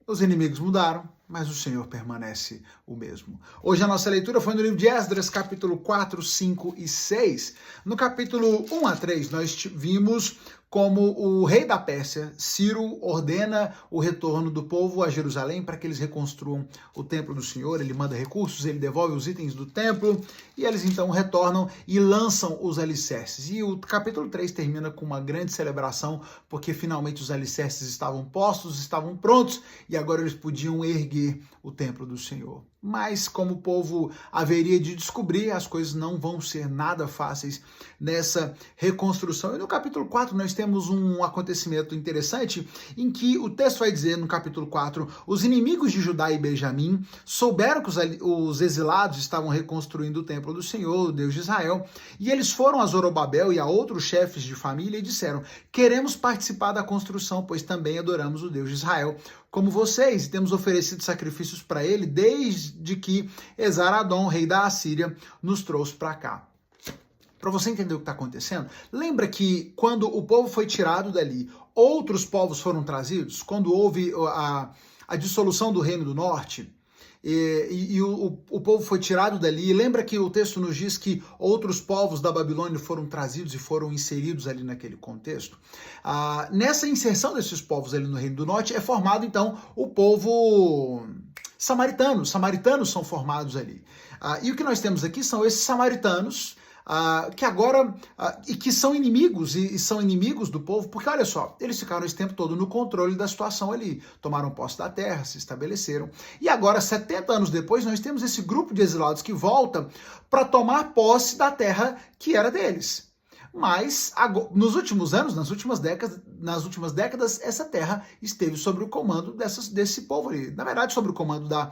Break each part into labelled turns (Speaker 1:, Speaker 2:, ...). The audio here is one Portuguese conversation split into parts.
Speaker 1: Os inimigos mudaram, mas o Senhor permanece o mesmo. Hoje a nossa leitura foi no livro de Esdras, capítulo 4, 5 e 6. No capítulo 1 a 3, nós vimos como o rei da Pérsia, Ciro, ordena o retorno do povo a Jerusalém para que eles reconstruam o templo do Senhor. Ele manda recursos, ele devolve os itens do templo e eles então retornam e lançam os alicerces. E o capítulo 3 termina com uma grande celebração, porque finalmente os alicerces estavam postos, estavam prontos e agora eles podiam erguer o templo do Senhor. Mas como o povo haveria de descobrir, as coisas não vão ser nada fáceis nessa reconstrução. E no capítulo 4 nós temos um acontecimento interessante em que o texto vai dizer no capítulo 4, os inimigos de Judá e Benjamim souberam que os exilados estavam reconstruindo o templo do Senhor, o Deus de Israel, e eles foram a Zorobabel e a outros chefes de família e disseram: queremos participar da construção, pois também adoramos o Deus de Israel como vocês, e temos oferecido sacrifícios para ele desde que Esar-Adom, rei da Assíria, nos trouxe para cá. Para você entender o que está acontecendo, lembra que quando o povo foi tirado dali, outros povos foram trazidos? Quando houve a dissolução do Reino do Norte, o povo foi tirado dali. Lembra que o texto nos diz que outros povos da Babilônia foram trazidos e foram inseridos ali naquele contexto? Nessa inserção desses povos ali no Reino do Norte é formado então o povo samaritano. Os samaritanos são formados ali. E o que nós temos aqui são esses samaritanos que agora, e que são inimigos, e são inimigos do povo, porque olha só, eles ficaram esse tempo todo no controle da situação ali, tomaram posse da terra, se estabeleceram, e agora, 70 anos depois, nós temos esse grupo de exilados que volta para tomar posse da terra que era deles. Mas, nos últimos anos, nas últimas décadas, essa terra esteve sob o comando desse povo ali, na verdade, sob o comando da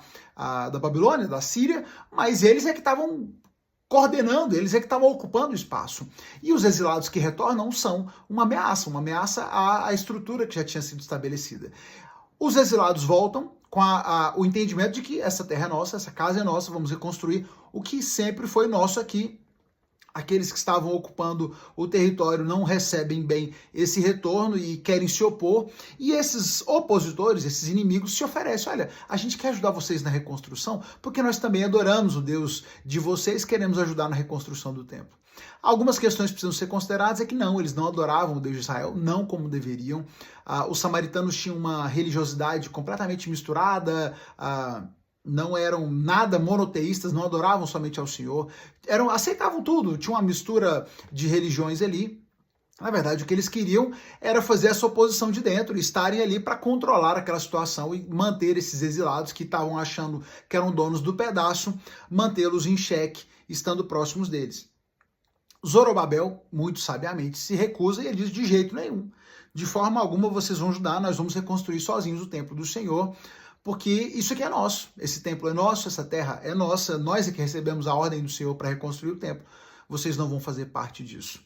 Speaker 1: Babilônia, da Síria, mas eles é que estavam coordenando, eles é que estavam ocupando o espaço. E os exilados que retornam são uma ameaça à estrutura que já tinha sido estabelecida. Os exilados voltam com o entendimento de que essa terra é nossa, essa casa é nossa, vamos reconstruir o que sempre foi nosso aqui. Aqueles que estavam ocupando o território não recebem bem esse retorno e querem se opor. E esses opositores, esses inimigos, se oferecem: olha, a gente quer ajudar vocês na reconstrução, porque nós também adoramos o Deus de vocês, queremos ajudar na reconstrução do templo. Algumas questões precisam ser consideradas, é que não, eles não adoravam o Deus de Israel, não como deveriam. Os samaritanos tinham uma religiosidade completamente misturada, não eram nada monoteístas, não adoravam somente ao Senhor, aceitavam tudo, tinha uma mistura de religiões ali. Na verdade, o que eles queriam era fazer essa oposição de dentro, estarem ali para controlar aquela situação e manter esses exilados que estavam achando que eram donos do pedaço, mantê-los em xeque, estando próximos deles. Zorobabel, muito sabiamente, se recusa e ele diz: de jeito nenhum, de forma alguma vocês vão ajudar, nós vamos reconstruir sozinhos o templo do Senhor, porque isso aqui é nosso, esse templo é nosso, essa terra é nossa, nós é que recebemos a ordem do Senhor para reconstruir o templo, vocês não vão fazer parte disso.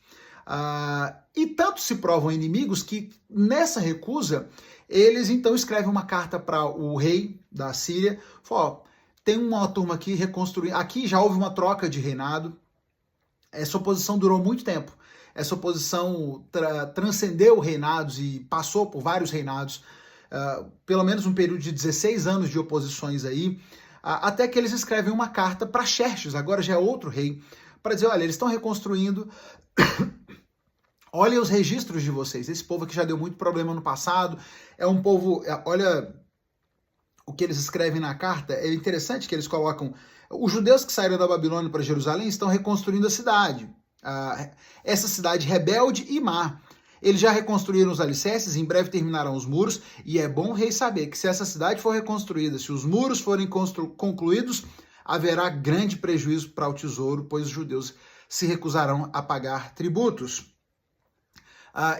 Speaker 1: E tanto se provam inimigos que nessa recusa, eles então escrevem uma carta para o rei da Síria, falam: tem uma turma aqui reconstruindo, aqui já houve uma troca de reinado, essa oposição durou muito tempo, essa oposição transcendeu reinados e passou por vários reinados, pelo menos um período de 16 anos de oposições aí, até que eles escrevem uma carta para Xerxes, agora já é outro rei, para dizer: olha, eles estão reconstruindo, olha os registros de vocês, esse povo aqui já deu muito problema no passado, é um povo, olha o que eles escrevem na carta, é interessante que eles colocam: os judeus que saíram da Babilônia para Jerusalém estão reconstruindo a cidade, essa cidade rebelde e má. Eles já reconstruíram os alicerces, em breve terminarão os muros, e é bom o rei saber que se essa cidade for reconstruída, se os muros forem concluídos, haverá grande prejuízo para o tesouro, pois os judeus se recusarão a pagar tributos.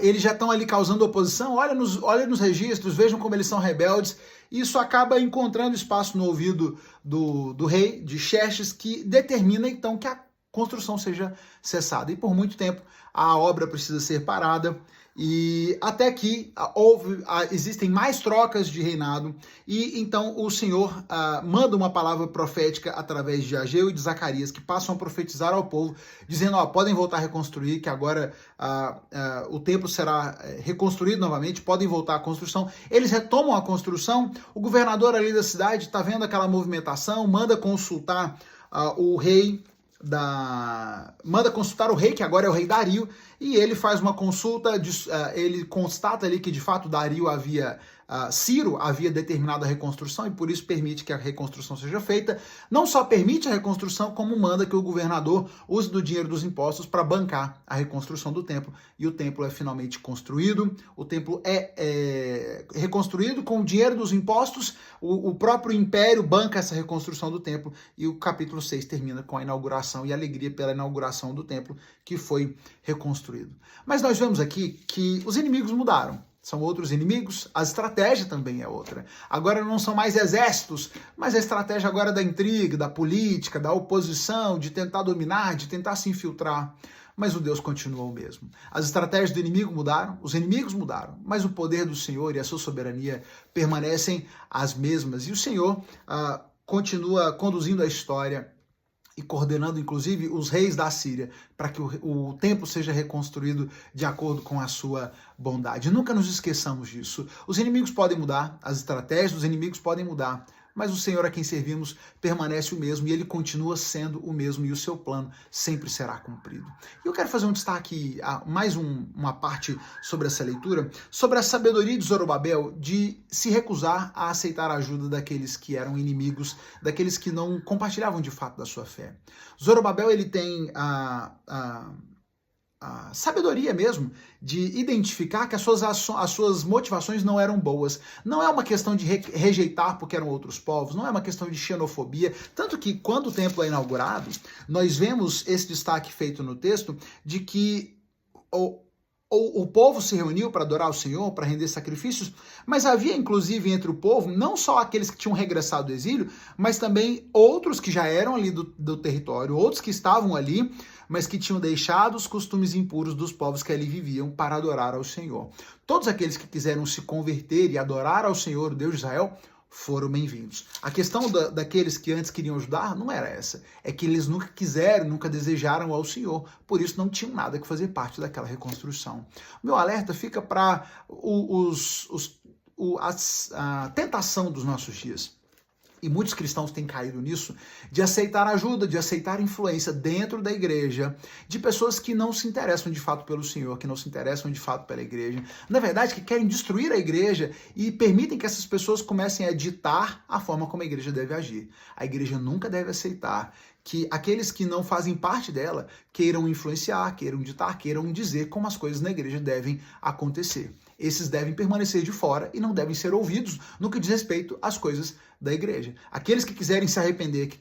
Speaker 1: Eles já estão ali causando oposição, olha nos registros, vejam como eles são rebeldes. Isso acaba encontrando espaço no ouvido do rei de Xerxes, que determina então que a construção seja cessada. E por muito tempo a obra precisa ser parada E até que existem mais trocas de reinado, e então o Senhor manda uma palavra profética através de Ageu e de Zacarias, que passam a profetizar ao povo, dizendo, podem voltar a reconstruir, que agora o templo será reconstruído novamente, podem voltar à construção. Eles retomam a construção, o governador ali da cidade está vendo aquela movimentação, manda consultar o rei, manda consultar o rei, que agora é o rei Dario, e ele faz uma consulta, ele constata ali que de fato Dario Ciro havia determinado a reconstrução e por isso permite que a reconstrução seja feita. Não só permite a reconstrução, como manda que o governador use do dinheiro dos impostos para bancar a reconstrução do templo, e o templo é finalmente construído. O templo é reconstruído com o dinheiro dos impostos, o próprio império banca essa reconstrução do templo, e o capítulo 6 termina com a inauguração e a alegria pela inauguração do templo que foi reconstruído. Mas nós vemos aqui que os inimigos mudaram. São outros inimigos, a estratégia também é outra. Agora não são mais exércitos, mas a estratégia agora é da intriga, da política, da oposição, de tentar dominar, de tentar se infiltrar. Mas o Deus continua o mesmo. As estratégias do inimigo mudaram, os inimigos mudaram, mas o poder do Senhor e a sua soberania permanecem as mesmas. E o Senhor continua conduzindo a história e coordenando, inclusive, os reis da Síria, para que o templo seja reconstruído de acordo com a sua bondade. Nunca nos esqueçamos disso. Os inimigos podem mudar, as estratégias dos inimigos podem mudar, mas o Senhor a quem servimos permanece o mesmo, e ele continua sendo o mesmo, e o seu plano sempre será cumprido. E eu quero fazer um destaque, mais uma parte sobre essa leitura, sobre a sabedoria de Zorobabel de se recusar a aceitar a ajuda daqueles que eram inimigos, daqueles que não compartilhavam de fato da sua fé. Zorobabel, ele tem a sabedoria mesmo de identificar que as suas motivações não eram boas. Não é uma questão de rejeitar porque eram outros povos, não é uma questão de xenofobia. Tanto que quando o templo é inaugurado, nós vemos esse destaque feito no texto de que o povo se reuniu para adorar o Senhor, para render sacrifícios, mas havia inclusive entre o povo não só aqueles que tinham regressado do exílio, mas também outros que já eram ali do território, outros que estavam ali, mas que tinham deixado os costumes impuros dos povos que ali viviam para adorar ao Senhor. Todos aqueles que quiseram se converter e adorar ao Senhor, o Deus de Israel, foram bem-vindos. A questão daqueles que antes queriam ajudar não era essa. É que eles nunca quiseram, nunca desejaram ao Senhor. Por isso não tinham nada que fazer parte daquela reconstrução. O meu alerta fica para a tentação dos nossos dias. E muitos cristãos têm caído nisso, de aceitar ajuda, de aceitar influência dentro da igreja, de pessoas que não se interessam de fato pelo Senhor, que não se interessam de fato pela igreja. Na verdade, que querem destruir a igreja e permitem que essas pessoas comecem a ditar a forma como a igreja deve agir. A igreja nunca deve aceitar que aqueles que não fazem parte dela queiram influenciar, queiram ditar, queiram dizer como as coisas na igreja devem acontecer. Esses devem permanecer de fora e não devem ser ouvidos no que diz respeito às coisas da igreja. Aqueles que quiserem se arrepender, que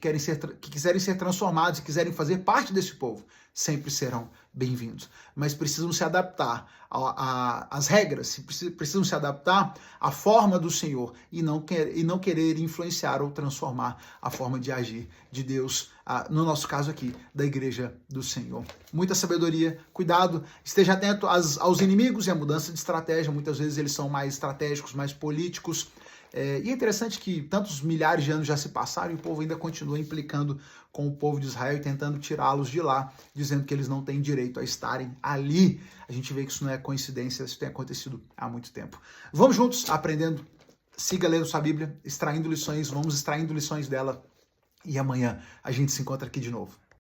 Speaker 1: quiserem ser transformados e quiserem fazer parte desse povo, sempre serão bem-vindos. Mas precisam se adaptar às regras, precisam se adaptar à forma do Senhor e não querer influenciar ou transformar a forma de agir de Deus, no nosso caso aqui, da igreja do Senhor. Muita sabedoria, cuidado, esteja atento aos inimigos e à mudança de estratégia. Muitas vezes eles são mais estratégicos, mais políticos. E é interessante que tantos milhares de anos já se passaram e o povo ainda continua implicando com o povo de Israel e tentando tirá-los de lá, dizendo que eles não têm direito a estarem ali. A gente vê que isso não é coincidência, isso tem acontecido há muito tempo. Vamos juntos aprendendo, siga lendo sua Bíblia, extraindo lições, vamos extraindo lições dela e amanhã a gente se encontra aqui de novo.